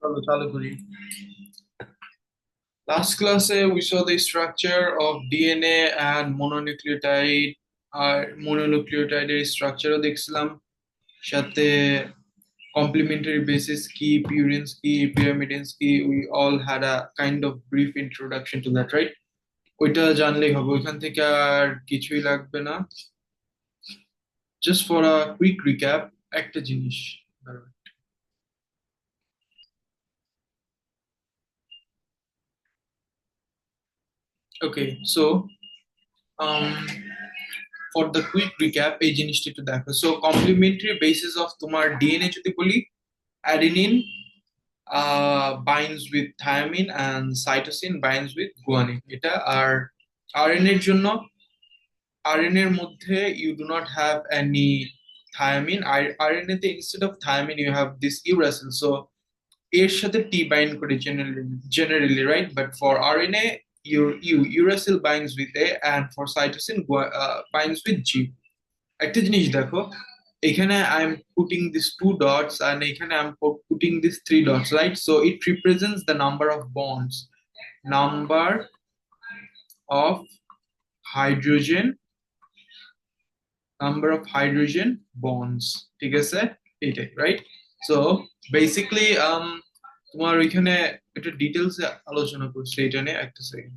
চলো চালু করি। Last class we saw the structure of DNA and mononucleotide R mononucleotide এর structure ও দেখছিলাম, সাথে complementary basis কি, purines কি, pyrimidines কি, we all had a kind of brief introduction to that, right? ওইটা জানলেই হবে, ওইখান থেকে আর কিছুই লাগবে না। Just for a quick recap, একটা জিনিস। Okay, so um for the quick recap এই জিনিসটা একটু দেখো। সো কমপ্লিমেন্টারি বেসিস অফ তোমার ডিএনএ যদি বলি, adenine binds with thiamine and cytosine binds with guanine, এটা। আর আরএনএ এর জন্য, আরএনএ এর মধ্যে you do not have any thiamine, আর আরএনএ তে instead of thiamine you have this uracil, so এর সাথে টি বাইন্ড করে generally, right? But for RNA, uracil binds with A and for cytosine binds with G. একটা জিনিস দেখো, এখানে I am putting this two dots and এখানে I am putting this three dots, right? So it represents the number of bonds, number of hydrogen, number of hydrogen bonds, ঠিক আছে? এইটাই, right? So basically তোমার ওইখানে একটু details আলোচনা করছি এটা নিয়ে, একটা সেকেন্ড।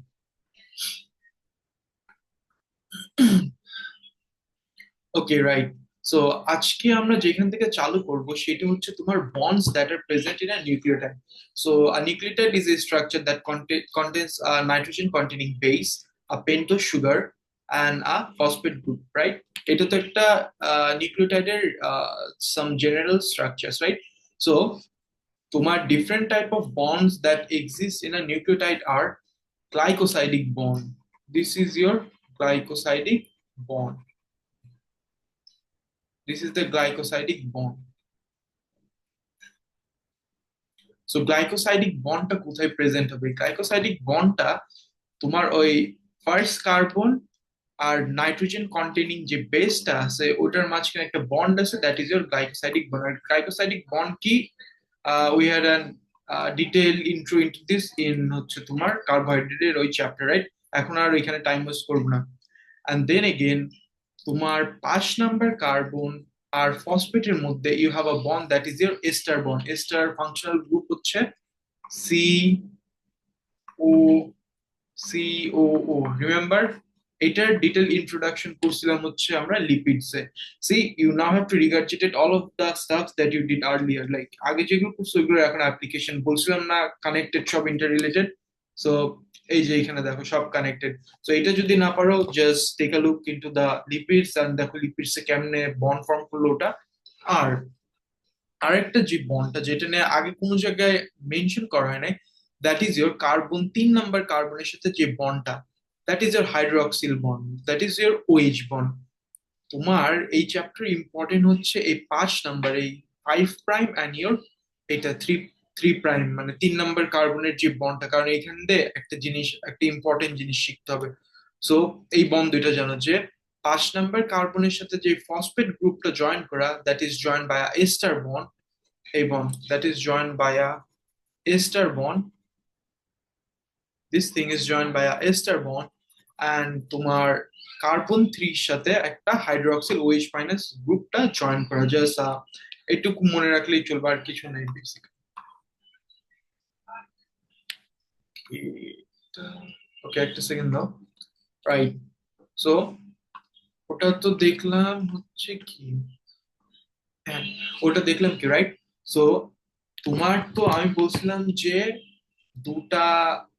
ওকে, রাইট। সো আজকে আমরা যেখান থেকে চালু করব সেটা হচ্ছে তোমার bonds that are present in a nucleotide. So a nucleotide is a structure that contains a nitrogen containing base, a pentose sugar and a phosphate group, right? এটা তো একটা নিউক্লিওটাইডের some general structures, right? So তোমার different type of bonds that exist in a nucleotide are glycosidic bond. This is your glycosidic bond. This is the glycosidic bond. So glycosidic বন্ডটা কোথায় present হবে? Glycosidic বন্ডটা তোমার ওই first carbon আর nitrogen containing যে বেসটা আছে ওটার মাঝখানে একটা বন্ড আছে, that is your glycosidic bond. আর গ্লাইকোসাইডিক বন্ড কি, we had an detail intro into this in হচ্ছে তোমার কার্বোহাইড্রেটের ওই চ্যাপ্টার, রাইট? এখন আর এখানে টাইম ওয়েস্ট করবো না। অ্যান্ড দেন এগেন তোমার 5 নাম্বার কার্বন আর ফসফেটের মধ্যে you have a bond that is your ester bond. Ester functional group হচ্ছে C O C O O, remember? এটার ডিটেল ইন্ট্রোডাকশন করছিলাম হচ্ছে আমরা লিপিডসে। See you now have to regurgitate all of the stuffs that you did earlier, like আগে যেগুলো করছো ওইগুলো এখন অ্যাপ্লিকেশন। বলছিলাম না কানেক্টেড, সব ইন্টার রিলেটেড। সো এই যে এখানে দেখো সব কানেক্টেড। সো এটা যদি না পারো just take a look into the lipids and দেখো লিপিডস এ কেমনে বন্ড ফর্ম করলো ওটা। আর আরেকটা যে বন্ডটা যেটা নিয়ে আগে কোনো জায়গায় মেনশন করা হয় নাই, that is your carbon, 3 number কার্বনের সাথে যে বন্ডটা, that is your hydroxyl bond, that is your OH bond. তোমার এই চ্যাপ্টার ইম্পর্টেন্ট হচ্ছে এই 5 নাম্বার, এই 5 প্রাইম অ্যান্ড ইয়োর এটা থ্রি থ্রি প্রাইম, মানে 3 নাম্বার কার্বনের যে বন্ডটা, কারণ এখান দিয়ে একটা জিনিস, একটা ইম্পর্টেন্ট জিনিস শিখতে হবে। সো এই বন্ড দুইটা জানো যে 5 নাম্বার কার্বনের সাথে যে ফসফেট গ্রুপটা জয়েন করা, that is join by ester bond. A bond that is joined by a ester bond. This thing is joined by a ester bond and তোমার কার্বন 3 সাথে একটা হাইড্রোক্সিল OH মাইনাস গ্রুপটা join করা, just এটুকু মনে রাখলেই চলবে, আর কিছু নেই বেসিক। ওকে, একটা সেকেন্ড দাও। রাইট। সো ওটা তো দেখলাম হচ্ছে কি, হ্যাঁ ওটা দেখলাম কি, রাইট? সো তোমার তো আমি বলছিলাম যে দুটা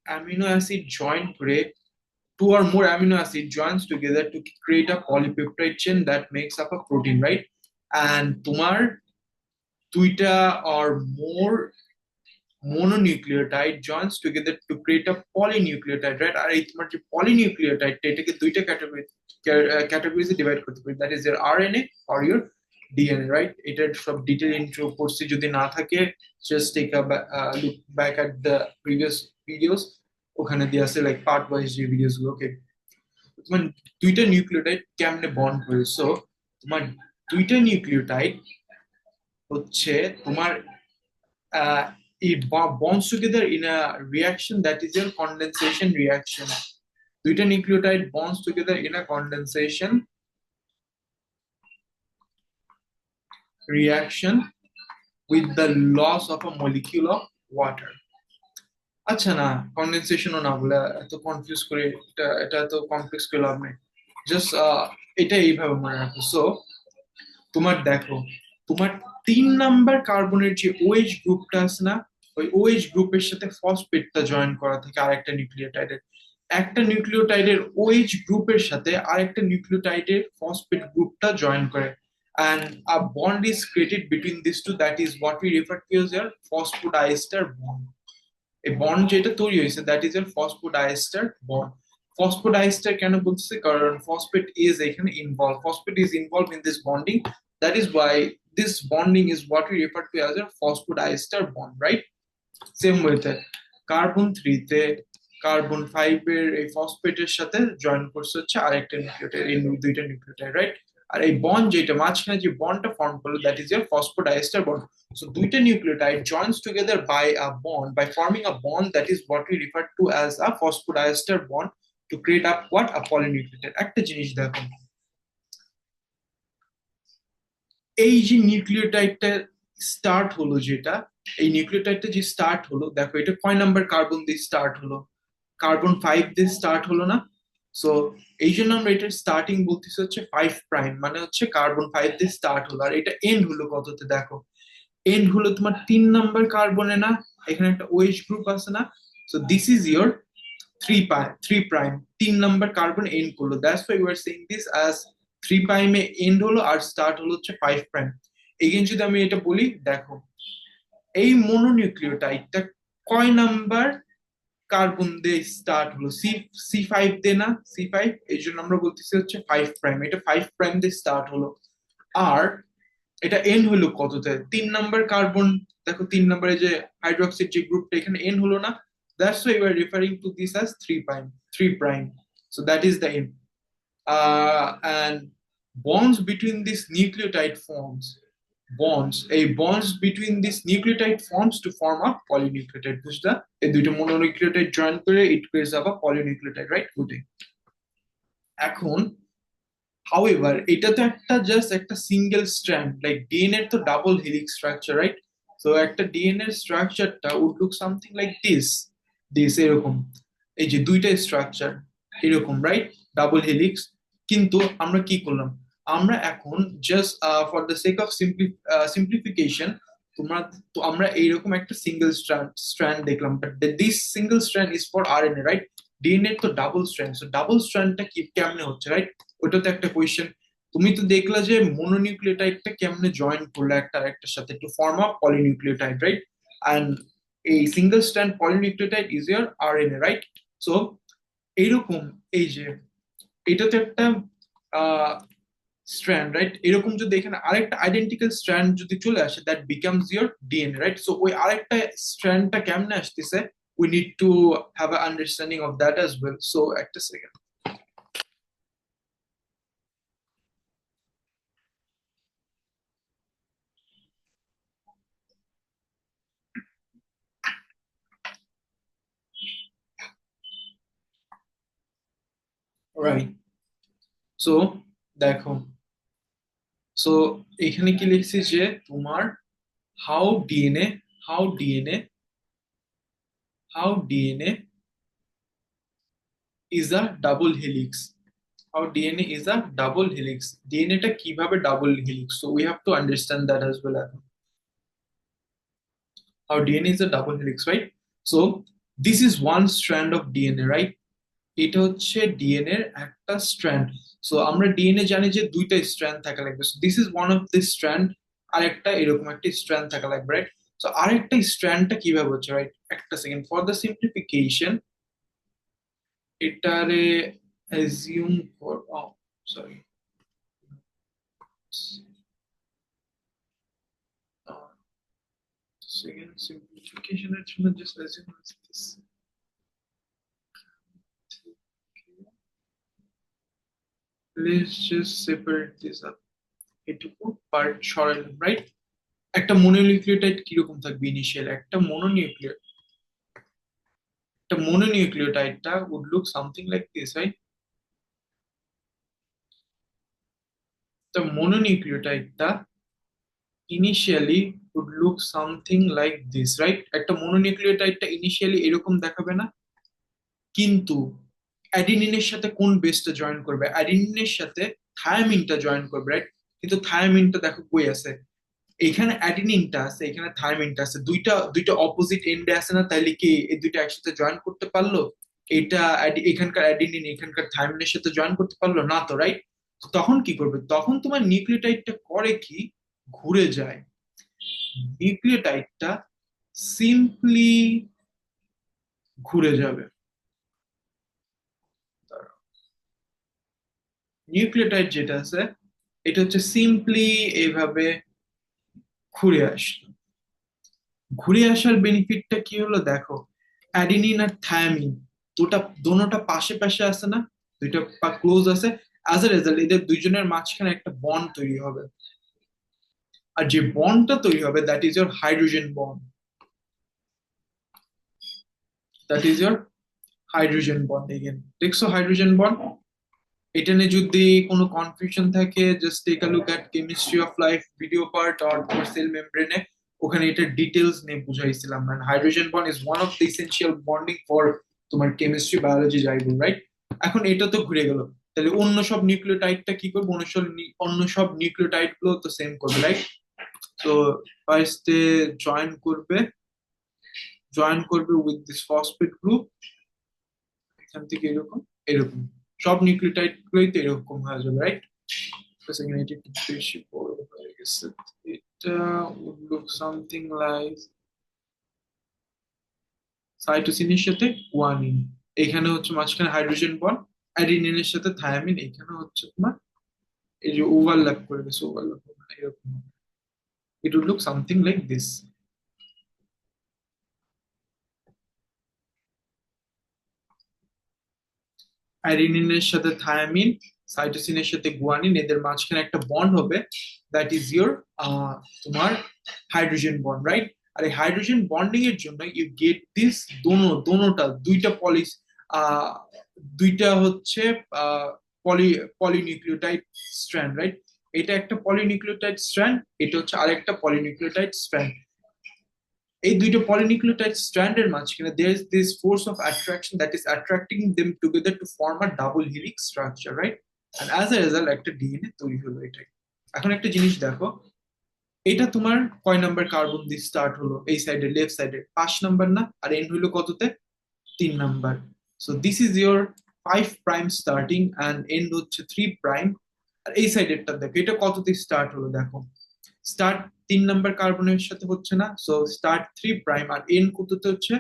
অ্যামিনো অ্যাসিড জয়েন করে, two or more amino acid joins together to create a polypeptide chain that makes up a protein, right? And তোমার দুইটা or more mononucleotide joins together to create a polynucleotide, right? আর এই তোমার যে polynucleotide এটাকে দুইটা ক্যাটাগরিজে divide করতে পারি, that is your RNA or your DNA, right? এটার সব ডিটেল ইন্ট্রো করছি, যদি না থাকে just take a look back at the previous videos, ওখানে দিয়ে আছে লাইক পার্ট ওয়াইজ যে ভিডিওস গুলো। ওকে, তোমার দুইটা নিউক্লিওটাইড কেমনে বন্ড করে? সো তোমার দুইটা নিউক্লিওটাইড হচ্ছে তোমার it bonds together in a reaction that is your condensation reaction. Duita nucleotide bonds together in a condensation reaction with the loss of a molecule of water. আচ্ছা না কনডেনসেশনও না বলে এত কনফিউজ করে এটা এত কমপ্লেক্স করে লাভ নেই জাস্ট এটা এইভাবে মনে রাখো সো তোমার দেখো তোমার 3 নাম্বার কার্বনের যে ওএইচ গ্রুপটা আছে না ওই ওএইচ গ্রুপের সাথে ফসফেটটা জয়েন করা থাকে আরেকটা নিউক্লিওটাইডের একটা নিউক্লিওটাইডের ওএইচ গ্রুপের সাথে আরেকটা নিউক্লিওটাইডের ফসফেট গ্রুপটা জয়েন করে and a bond is created between these two that is what we refer to as your phosphodiester bond এই বন্ড যেটা তৈরি হয়েছে দ্যাট ইজ এর ফসফোডাইএস্টার বন্ড ফসফোডাইএস্টার কেন বলতেছে কারণ ফসফেট ইজ এখানে involve phosphate is involve in this bonding that is why this bonding is what we refer to as a phosphodiester bond right same ওয়েতে carbon 3 তে carbon 5 এর এই ফসফেটের সাথে জয়েন করছে হচ্ছে আরেকটা নিউক্লিওটাইড এই দুইটা নিউক্লিওটাইড রাইট আর এই বন্ড যেটা মাঝখানে যে বন্ডটা ফর্ম করলো that is year phosphodiester bond so দুইটা nucleotide joins together by a bond by forming a bond that is what we refer to as a phosphodiester bond to create up what a polynucleotide একটা জিনিস দেখো এই যে নিউক্লিওটাইডটা start হলো যেটা এই নিউক্লিওটাইডটা যে স্টার্ট হলো দেখো এটা কয় নাম্বার কার্বন দিয়ে স্টার্ট হলো কার্বন 5 দিয়ে স্টার্ট হলো না সো এই জন্য আমরা এটার স্টার্টিং বলতেছি হচ্ছে 5 প্রাইম মানে হচ্ছে কার্বন 5 দিয়ে স্টার্ট হলো আর এটা এন্ড হলো কততে দেখো এন্ড হলো তোমার 3 নাম্বার কার্বনে না এখানে একটা ওএইচ গ্রুপ আছে না so this is your 3 prime 3 number carbon end করলো that's why you are saying this as 3 প্রাইমে এন্ড হলো আর স্টার্ট হলো হচ্ছে 5 প্রাইম এগেইন যদি আমি এটা বলি দেখো এই মনোনিউক্লিওটাইডটা কয় নাম্বার কার্বন দিয়ে স্টার্ট হলো সি 5 দিয়ে না সি 5 এই জন্য আমরা বলতেছি হচ্ছে 5 প্রাইম এটা 5 প্রাইম দিয়ে স্টার্ট হলো আর এটা এন্ড হলো কততে 3 নাম্বার কার্বন দেখো 3 নাম্বারে যে হাইড্রোক্সিড যে গ্রুপটা এখানে এন্ড হলো না that's why you are referring to this as 3 prime so that is the end and bonds between these nucleotide forms bonds between these nucleotide forms to form a polynucleotide বুঝলা এই দুইটা মনোনিউক্লিওটাইড জয়েন করে it creates a polynucleotide right good এখন however এটা তো একটা just একটা single strand like DNA তো double helix structure right so একটা ডিএনএ স্ট্রাকচারটা would look something like this এরকম এই যে দুইটা স্ট্রাকচার এরকম রাইট ডাবল হেলিক্স কিন্তু আমরা কি করলাম আমরা এখন just for the sake of simplification তোমরা তো আমরা এইরকম একটা সিঙ্গেল স্ট্র্যান্ড দেখলাম but this single strand is for RNA right DNA তো ডাবল স্ট্র্যান্ড সো ডাবল স্ট্র্যান্ডটা কি কেমনে হচ্ছে রাইট ওটা তো একটা কোয়েশ্চেন তুমি তো দেখলা যে মনোনিউক্লিওটাইডটা কেমনে জয়েন করলো একটা আরেকটার সাথে to form a polynucleotide right and এই single strand polynucleotide is your RNA right so এইরকম এই যে এটা তো একটা স্ট্র্যান্ড রাইট এরকম যদি এখানে আরেকটা আইডেন্টিক্যাল স্ট্র্যান্ড যদি চলে আসে that becomes your DNA right so ওই আরেকটা স্ট্র্যান্ডটা কেমনে আসতেছে we need to have an understanding of that as well so একটা সেকেন্ড রাইট সো দেখো সো এখানে কি লিখছি যে তোমার how DNA how DNA how DNA is a double helix how DNA is a double helix ডিএনএটা কিভাবে double helix so we have to understand that as well how DNA is a double helix right so this is one strand of DNA right এটা হচ্ছে DNA এর একটা strand so আমরা DNA জানি যে দুইটা স্ট্র্যান্ড থাকা লাগবে so this is one of this strand আরেকটা এরকম একটা স্ট্র্যান্ড থাকা লাগবে রাইট সো আরেকটা স্ট্র্যান্ডটা কিভাবে হচ্ছে রাইট একটা সেকেন্ড ফর দ্য সিম্পলিফিকেশন এটারে অ্যাজিউম কর সরি সেকেন্ড সিম্পলিফিকেশনের জন্য just assume this let's just separate this up into part সরাইলাম রাইট একটা মনোনিউক্লিওটাইড কিরকম থাকবে ইনিশিয়াল? একটা মনোনিউক্লিওটাইডটা would look something like this, right? The mononucleotide initially would look something like this, right? একটা মনোনিউক্লিওটাইডটা ইনিশিয়ালি এরকম দেখাবে না, কিন্তু অ্যাডিনিনের সাথে কোন বেসটা জয়েন করবে? অ্যাডিনিনের সাথে থায়ামিনটা জয়েন করবে, রাইট? কিন্তু থায়ামিনটা দেখো কই আছে? এখানে অ্যাডিনিনটা আছে, এখানে থায়ামিনটা আছে, দুইটা দুইটা অপোজিট এন্ডে আছে না? তাইলে কি এই দুইটা একসাথে জয়েন করতে পারলো? এটা এখানকার অ্যাডিনিন এখানকার থায়ামিনের সাথে জয়েন করতে পারলো না তো, রাইট? তখন কি করবে? তখন তোমার নিউক্লিওটাইডটা করে কি, ঘুরে যায়। নিউক্লিওটাইডটা সিম্পলি ঘুরে যাবে। নিউক্লিওটাইড যেটা আছে এটা হচ্ছে সিম্পলি এইভাবে ঘুরে আসলো। ঘুরে আসার বেনিফিটটা কি হলো দেখো, অ্যাডিনিন আর থায়ামিন দুটা দোনোটা পাশে পাশে আছে না, দুইটা ক্লোজ আছে। অ্যাজ এ রেজাল্ট এদের দুইজনের মাঝখানে একটা বন্ড তৈরি হবে, আর যে বন্ডটা তৈরি হবে that is your hydrogen bond. That is your hydrogen bond. Again দেখছো হাইড্রোজেন বন্ড? এটা নিয়ে যদি কোনো কনফিউশন থাকে just take a look at chemistry of life video part or তোমার সেল মেমব্রেনে, ওখানে এটা ডিটেলস নিয়ে বুঝাইছিলাম। মানে hydrogen bond is one of the essential bonding for তোমার কেমিস্ট্রি বায়োলজি যাই বল, রাইট? এখন এটা তো ঘুরে গেল, তাহলে অন্য সব নিউক্লিওটাইডটা কি করবে? অন্য সব নিউক্লিওটাইড গুলো তো সেম করবে, রাইট? তো ফার্স্টে জয়েন করবে জয়েন করবে উইথ দিস ফসফেট গ্রুপ, এখান থেকে এরকম এরকম সব নিউক্লিওটাইড গুলোই তো এরকম হয়ে যাবে, রাইট? সেকেন্ড এটা একটু বেশি বড় হয়ে গেছে। এটা would look something like সাইটোসিনের সাথে গুয়ানিন, এখানে হচ্ছে মাঝখানে হাইড্রোজেন বন্ড, অ্যাডিনিনের সাথে থায়ামিন, এখানে হচ্ছে তোমার এই যে ওভারল্যাপ করে গেছে, ওভারল্যাপ এরকম। It would look something like this. অ্যাডিনিনের সাথে থায়ামিন, সাইটোসিনের সাথে গুয়ানিন, এদের মাঝখানে একটা বন্ড হবে, দ্যাট ইজ ইয়োর তোমার হাইড্রোজেন বন্ড, রাইট? আর এই হাইড্রোজেন বন্ডিং এর জন্য ইউ গেট দিস দোনোটা দুইটা আহ দুইটা হচ্ছে পলি পলিনিউক্লিওটাইড স্ট্র্যান্ড, রাইট? এটা একটা পলিনিউক্লিওটাইড স্ট্র্যান্ড, এটা হচ্ছে আরেকটা পলিনিউক্লিওটাইড স্ট্র্যান্ড। এই দুইটা পলিনিউক্লিওটাইড স্ট্র্যান্ডের মাঝখানে there is this force of attraction that is attracting them together to form a double helix structure, right? and as a result একটা ডিএনএ তৈরি হলো এটাই। এখন একটা জিনিস দেখো, এটা তোমার কয় নাম্বার কার্বন দিয়ে স্টার্ট হলো? এই সাইডে লেফট সাইডে 5 নাম্বার না? আর এন্ড হইলো কততে? 3 number. So this is your 5 prime starting end end হচ্ছে 3 প্রাইম। আর এই সাইডেরটা দেখো, এটা কততে স্টার্ট হলো দেখো, স্টার্ট 3 নাম্বার কার্বনের সাথে হচ্ছে না, সো স্টার্ট 3 প্রাইম আর এন্ড কততে হচ্ছে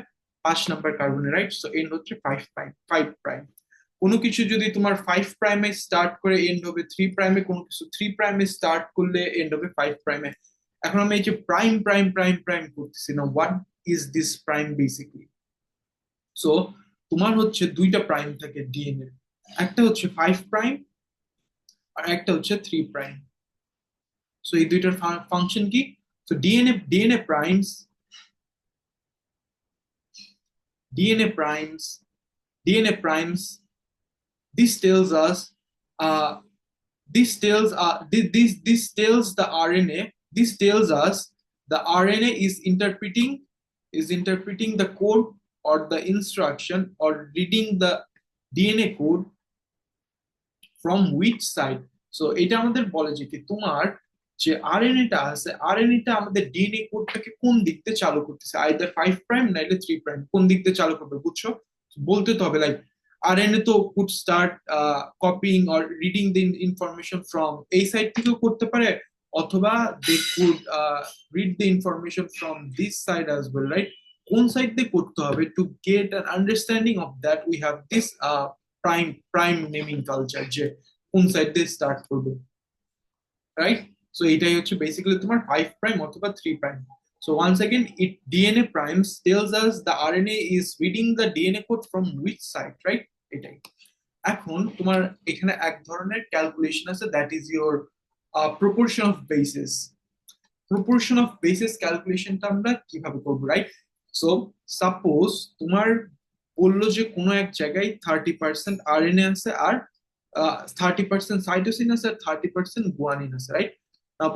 5 নাম্বার কার্বনে, রাইট? সো এন্ড হচ্ছে 5 প্রাইম 5 প্রাইম। কোনো কিছু যদি তোমার 5 প্রাইমে স্টার্ট করে এন্ড হবে 3 প্রাইমে, কোনো কিছু 3 প্রাইমে স্টার্ট করলে এন্ড হবে 5 প্রাইমে। এখন আমি এই যে প্রাইম প্রাইম প্রাইম প্রাইম করতেছি না, what is this prime basically? So তোমার হচ্ছে দুইটা প্রাইম থাকে ডিএনএ, একটা হচ্ছে 5 প্রাইম আর একটা হচ্ছে 3 প্রাইম। সো এই দুইটার ফাংশন কি? So DNA primes, DNA primes. This tells us, uh, this tells the RNA. This tells us the RNA is interpreting the code or the instruction or reading the DNA code from which side. So এটা আমাদের বলে যে কি তোমার যে আরএনএটা আছে, আরএনএটা আমাদের DNA কোডটাকে কোন দিক থেকে চালু করতেছে, আইদার 5 প্রাইম নাইলে 3 প্রাইম, কোন দিক থেকে চালু করবে বুঝছো? বলতে তো হবে লাইক আরএনএ তো could start copying or reading the information from এই সাইড থেকেও করতে পারে, অথবা they could read the information from this side as well, right? কোন সাইড দিয়ে করতে হবে to get an understanding of that we have this prime prime naming culture, যে কোন সাইড দিয়ে স্টার্ট করবে, রাইট? সো এটাই হচ্ছে বেসিক্যালি তোমার 5 প্রাইম অথবা 3 prime. So once again it DNA primes tells us the RNA is reading the DNA code from which side, right? এটাই। এখন তোমার এখানে এক ধরনের ক্যালকুলেশন আছে, that is your proportion of bases. Proportion of bases ক্যালকুলেশনটা আমরা কিভাবে করবো, রাইট? সো সাপোজ তোমার বললো যে কোনো এক জায়গায় 30% আরএনএ আছে আর 30% সাইটোসিন আছে আর 30% গুয়ানিন আছে, রাইট?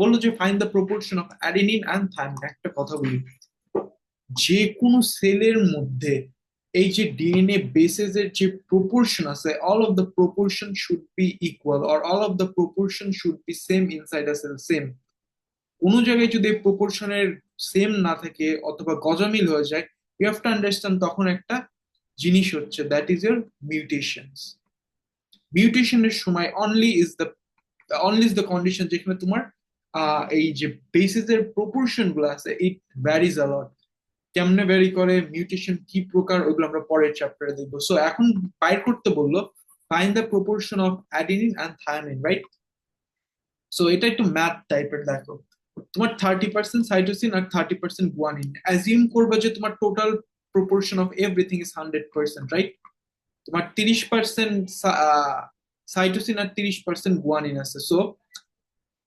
বললো যে find the proportion of adenine and thymine. একটা কথা বলি, যে কোনো সেলের মধ্যে এই যে ডিএনএ বেসেস এর যে প্রপোর্শন আছে, all of the proportion should be equal or all of the proportion should be same inside a cell, same. কোনো জায়গায় যদি প্রপোর্শনের সেম না থাকে অথবা গজামিল হয়ে যায়, ইউ হ্যাভ টু আন্ডারস্ট্যান্ড তখন একটা জিনিস হচ্ছে দ্যাট ইজ ইউর মিউটেশনস। মিউটেশনের সময় অনলি ইজ দ্য কন্ডিশন যেখানে তোমার এই যে বেসিস এর প্রপোর্শন গুলো আছে ইট ভ্যারিজ আ লট। কেমনে ভ্যারি করে, মিউটেশন কি প্রকার, ওইগুলো আমরা পরের চ্যাপ্টারে দেখবো। সো এখন বাইর করতে বললো find the proportion of adenine and thymine, right? So এটা একটু ম্যাথ টাইপের। দেখো, তোমার 30% সাইটোসিন আর 30% গুয়ানিন, অ্যাজিউম করবে যে তোমার total proportion of everything is 100%, right? তোমার 30% সাইটোসিন আর 30% গুয়ানিন আছে। সো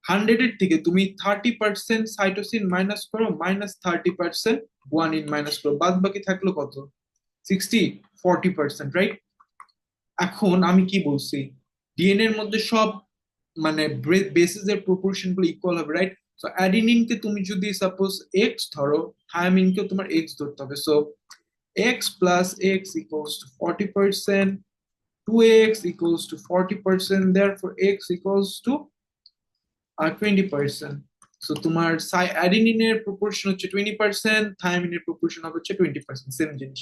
100 এর থেকে তুমি 30% সাইটোসিন মাইনাস করো, -30% গুয়ানিন মাইনাস করো, বাদ বাকি থাকলো কত? 40%, রাইট? এখন আমি কি বলছি, ডিএনএ এর মধ্যে সব মানে বেসিস এর প্রপোর্শন গুলো ইকুয়াল হবে, রাইট? সো অ্যাডিনিন কে তুমি যদি সাপোজ এক্স ধরো, থায়ামিন কে তোমার এক্স ধরতে হবে। So x plus x equals to 40%, 2x equals to 40%, therefore x equals to 20%। So তোমার অ্যাডিনিনের প্রপোর্শন হচ্ছে 20%, থায়ামিনের প্রপোর্শন হচ্ছে 20%, সেম জিনিস।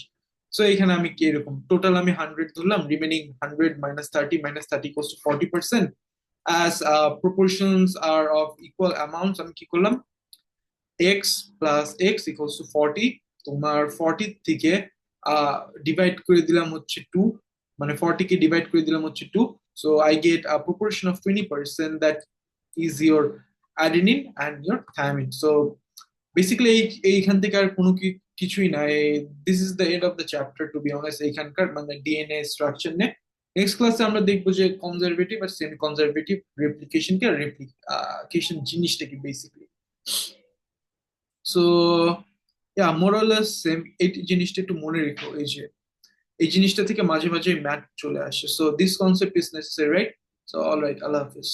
সো এখানে আমি কি এরকম টোটাল আমি 100 ধরলাম, remaining 100 -30 equals to 40%। as proportions are of equal amounts, আমি কি করলাম, x plus x equals to 40। তোমার 40 থেকে ডিভাইড করে দিলাম হচ্ছে 2, মানে 40 কে ডিভাইড করে দিলাম হচ্ছে 2। So I get a proportion of 20% that is your adenine and your thiamine. So basically এইখান থেকে আর কোনো কিছুই নাই। This is the end of the chapter, to be honest. এইখানকার মানে ডিএনএ স্ট্রাকচার নিয়ে নেক্সট ক্লাসে আমরা দেখবো যে কনজারভেটিভ আর সেমি কনজারভেটিভ রেপ্লিকেশন কে, রেপ্লিকেশন জিনিসটা কি basically. So yeah, more or less same. এই জিনিসটা একটু মনে রেখো, এই যে এই জিনিসটা থেকে মাঝে মাঝে ম্যাথ চলে আসে। So this concept is necessary, right? So alright, Allah Hafiz.